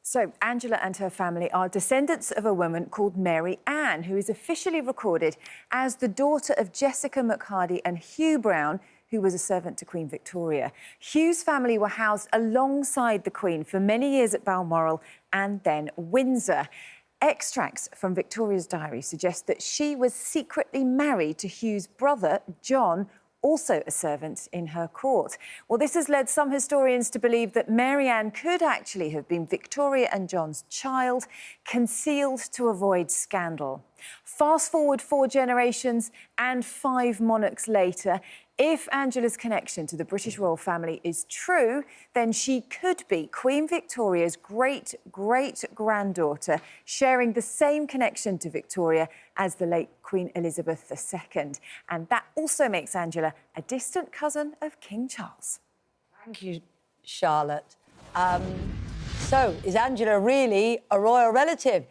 So, Angela and her family are descendants of a woman called Mary Ann, who is officially recorded as the daughter of Jessica McHardy and Hugh Brown, who was a servant to Queen Victoria. Hugh's family were housed alongside the Queen for many years at Balmoral and then Windsor. Extracts from Victoria's diary suggest that she was secretly married to Hugh's brother, John, also a servant in her court. Well, this has led some historians to believe that Mary Ann could actually have been Victoria and John's child, concealed to avoid scandal. Fast forward 4 generations and 5 monarchs later, if Angela's connection to the British royal family is true, then she could be Queen Victoria's great-great-granddaughter, sharing the same connection to Victoria as the late Queen Elizabeth II. And that also makes Angela a distant cousin of King Charles. Thank you, Charlotte. So, is Angela really a royal relative?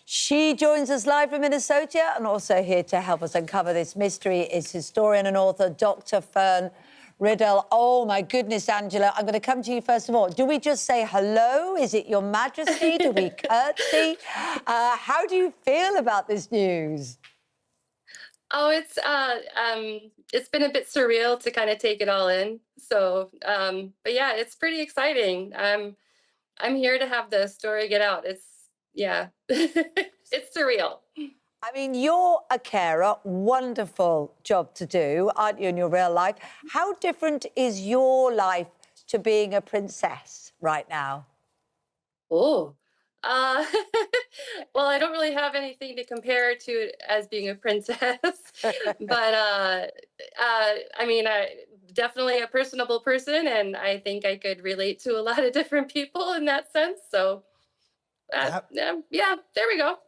She joins us live from Minnesota, and also here to help us uncover this mystery is historian and author Dr. Fern Riddell. Oh, my goodness, Angela, I'm going to come to you first of all. Do we just say hello? Is it Your Majesty? Do we curtsy? How do you feel about this news? Oh, it's been a bit surreal to kind of take it all in. So, but yeah, it's pretty exciting. I'm here to have the story get out. Yeah, it's surreal. I mean, you're a carer, wonderful job to do, aren't you, in your real life? How different is your life to being a princess right now? Oh, well, I don't really have anything to compare to it as being a princess, but I mean, definitely a personable person, and I think I could relate to a lot of different people in that sense. So. Yeah, there we go.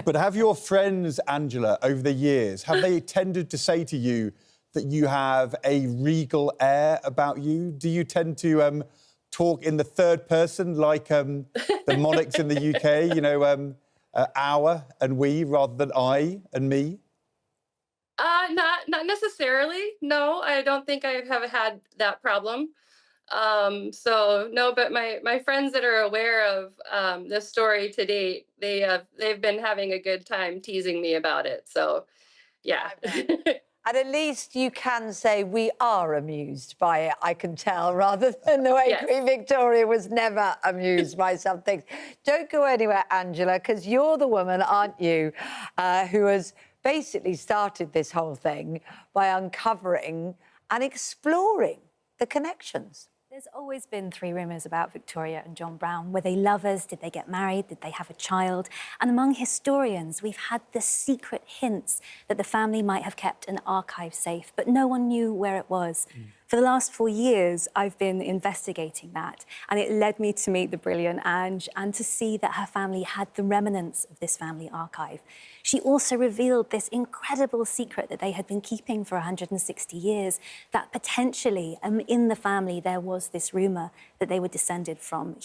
But have your friends, Angela, over the years, have they tended to say to you that you have a regal air about you? Do you tend to talk in the third person like the monarchs in the UK, you know, our and we rather than I and me? Not necessarily. No, I don't think I have had that problem. So no, but my friends that are aware of the story to date, they've been having a good time teasing me about it. So yeah. And at least you can say we are amused by it, I can tell, rather than the way Yes. Queen Victoria was never amused by some things. Don't go anywhere, Angela, because you're the woman, aren't you, who has basically started this whole thing by uncovering and exploring the connections. There's always been 3 rumours about Victoria and John Brown. Were they lovers? Did they get married? Did they have a child? And among historians, we've had the secret hints that the family might have kept an archive safe, but no one knew where it was. For the last 4 years, I've been investigating that, and it led me to meet the brilliant Ange and to see that her family had the remnants of this family archive. She also revealed this incredible secret that they had been keeping for 160 years, that potentially in the family there was this rumour that they were descended from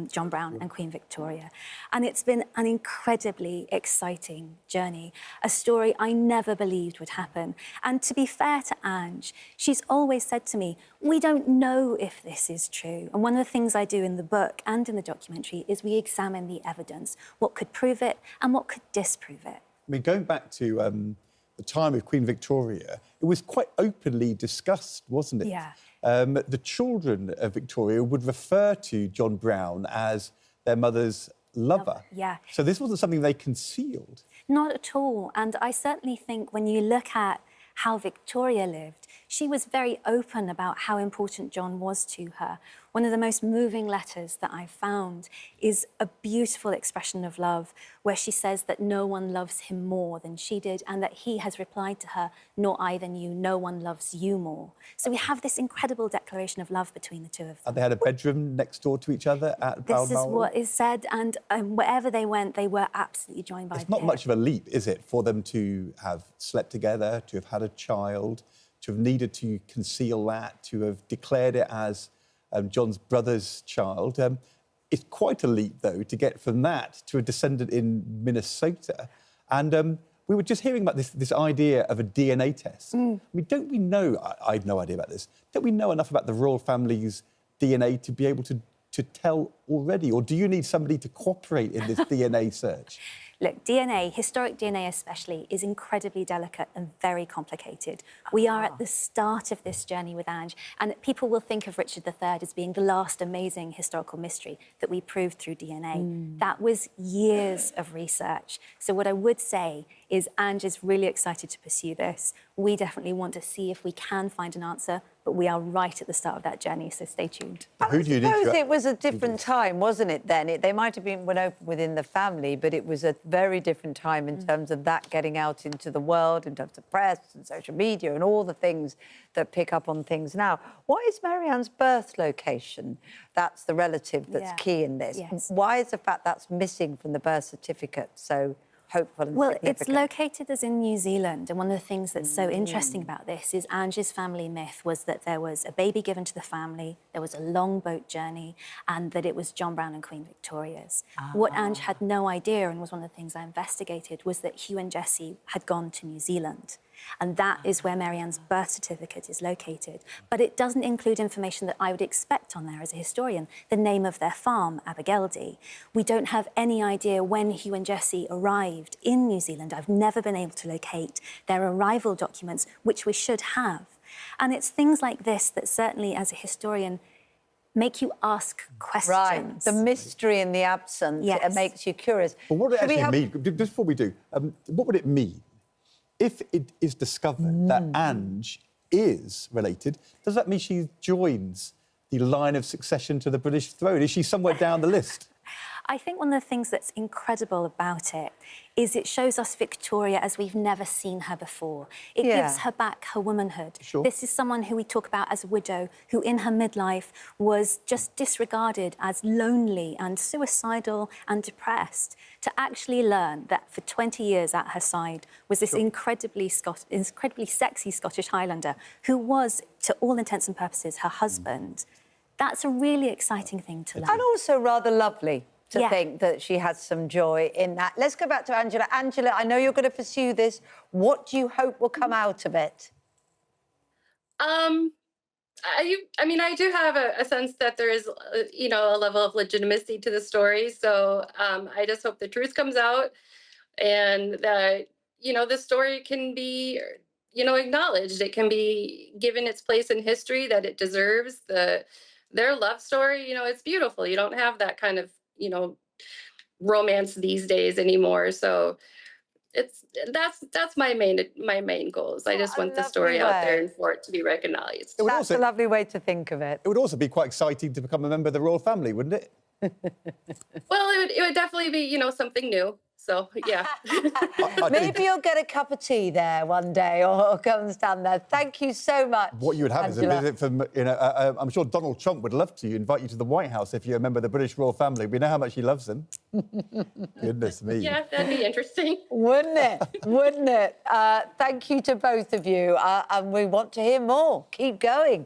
John Brown and Queen Victoria. And it's been an incredibly exciting journey, a story I never believed would happen. And to be fair to Ange, she's always said to me, we don't know if this is true. And one of the things I do in the book and in the documentary is we examine the evidence, what could prove it and what could disprove it. I mean, going back to the time of Queen Victoria, it was quite openly discussed, wasn't it? Yeah. The children of Victoria would refer to John Brown as their mother's lover. Yeah. So this wasn't something they concealed. Not at all. And I certainly think when you look at how Victoria lived, she was very open about how important John was to her. One of the most moving letters that I've found is a beautiful expression of love where she says that no one loves him more than she did and that he has replied to her, nor I than you, no one loves you more. So we have this incredible declaration of love between the two of them. And they had a bedroom next door to each other at Balmoral. This is what is said, and wherever they went, they were absolutely joined by It's not much of a leap, is it, for them to have slept together, to have had a child, to have needed to conceal that, to have declared it as John's brother's child. It's quite a leap, though, to get from that to a descendant in Minnesota. And we were just hearing about this idea of a DNA test. I mean, don't we know, I had no idea about this, don't we know enough about the royal family's DNA to be able to to tell already? Or do you need somebody to cooperate in this DNA search? Look, DNA, historic DNA especially, is incredibly delicate and very complicated. We are at the start of this journey with Ange, and people will think of Richard III as being the last amazing historical mystery that we proved through DNA. That was years of research. So what I would say is Ange is really excited to pursue this. We definitely want to see if we can find an answer, but we are right at the start of that journey, so stay tuned. Who do you need I suppose to... it was a different time, wasn't it, then? They might have been open within the family, but it was a very different time in terms of that getting out into the world, in terms of press and social media and all the things that pick up on things now. What is Marianne's birth location? That's the relative that's key in this. Yes. Why is the fact that's missing from the birth certificate so hopeful and Well, significant? it's located as in New Zealand, and one of the things that's so interesting about this is Ange's family myth was that there was a baby given to the family, there was a long boat journey, and that it was John Brown and Queen Victoria's. What Ange had no idea, and was one of the things I investigated, was that Hugh and Jessie had gone to New Zealand. And that is where Marianne's birth certificate is located. But it doesn't include information that I would expect on there as a historian, the name of their farm, Abergeldy. We don't have any idea when Hugh and Jessie arrived in New Zealand. I've never been able to locate their arrival documents, which we should have. And it's things like this that certainly, as a historian, make you ask questions. Right, the mystery and the absence, it makes you curious. But what would it actually mean, just before we do, what would it mean? If it is discovered that Ange is related, does that mean she joins the line of succession to the British throne? Is she somewhere down the list? I think one of the things that's incredible about it is it shows us Victoria as we've never seen her before. It gives her back her womanhood. Sure. This is someone who we talk about as a widow, who in her midlife was just disregarded as lonely and suicidal and depressed. To actually learn that for 20 years at her side was this incredibly sexy Scottish Highlander who was, to all intents and purposes, her husband. That's a really exciting thing to learn. And also rather lovely to think that she has some joy in that. Let's go back to Angela. Angela, I know you're going to pursue this. What do you hope will come out of it? I mean, I do have a sense that there is, you know, a level of legitimacy to the story. So I just hope the truth comes out and that, you know, the story can be, you know, acknowledged. It can be given its place in history that it deserves. Their love story, you know, it's beautiful. You don't have that kind of, you know, romance these days anymore. So that's my main goals. I just want the story out there and for it to be recognized. That's a lovely way to think of it. It would also be quite exciting to become a member of the royal family, wouldn't it? Well, it would definitely be, you know, something new. So, yeah. Maybe you'll get a cup of tea there one day or come and stand there. Thank you so much, What you would have Angela. is a visit from, you know, I'm sure Donald Trump would love to invite you to the White House if you're a member of the British royal family. We know how much he loves them. Goodness me. Yeah, that'd be interesting. Wouldn't it? Wouldn't it? Thank you to both of you. And we want to hear more. Keep going.